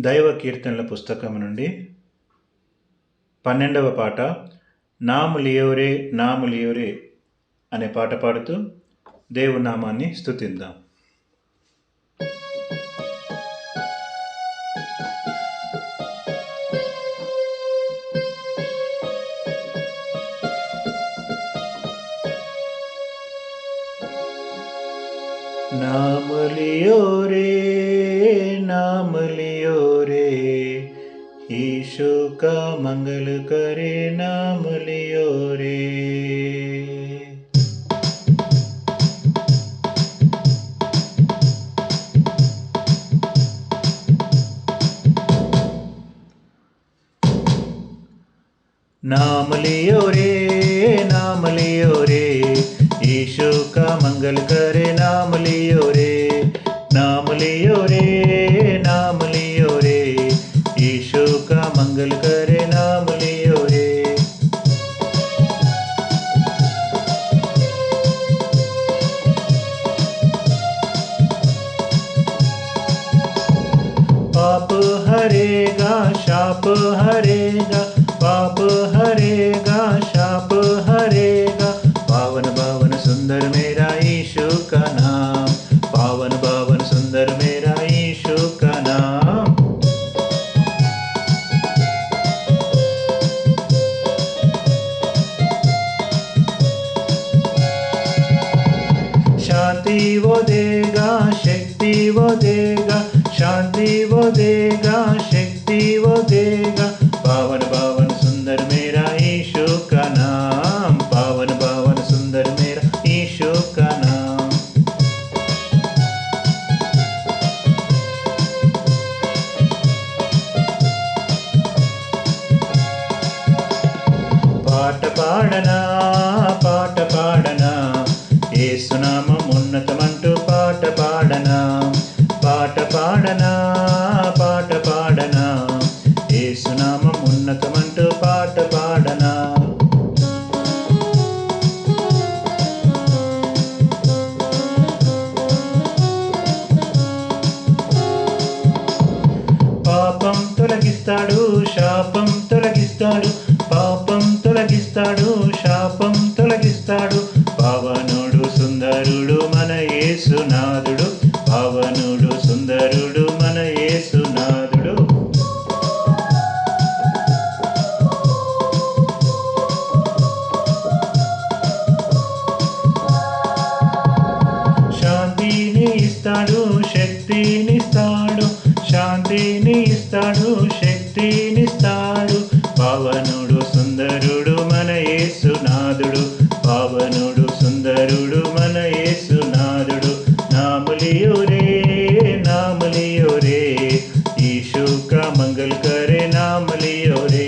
దైవ కీర్తనల పుస్తకం నుండి 12వ పాట నాము లియోరే నాము లియోరే అనే పాట పాడుతూ దేవునామాన్ని స్తుతిద్దాం. नाम लियो रे नाम लियो रे, यीशु का मंगल करे नाम लियो रे. नाम लियो रे नाम लियो रे, यीशु का मंगल करे नाम लियो रे. नाम लियो रे नाम लियो रे, यीशु का मंगल करे नाम लियो रे. पाप हरेगा शाप हरेगा, पाप हरेगा शाप हरेगा. पावन पावन सुंदर मेरा यीशु का नाम, पावन पावन सुंदर मेरा यीशु का नाम. शांति वो देगा शक्ति वो देगा, शांति वो देगा शक्ति वो देगा. पावन पावन सुंदर मेरा यीशु का नाम, पावन पावन सुंदर मेरा यीशु का नाम. పాట పాడనా యేసు నామం ఉన్నతమంటూ పాట పాడనా. పాట పాడనా యేసు నామం ఉన్నతమంటూ పాట పాడనా. పాపం తొలగిస్తాడు శాపం తొలగిస్తాడు, పాపం తొలగిస్తాడు శాపం తొలగిస్తాడు. పావనుడు సుందరుడు మన యేసునాథుడు, పావనుడు సుందరుడు మన యేసునాథుడు. శాంతిని ఇస్తాడు శక్తిని ఇస్తాడు, శాంతిని ఇస్తాడు శక్తిని ఇస్తాడు. పావనుడు సుందరుడు మన యేసునాథుడు, పావనుడు సుందరుడు మన యేసునాథుడు. नाम लियो रे, यीशु का मंगल करे नाम लियो रे.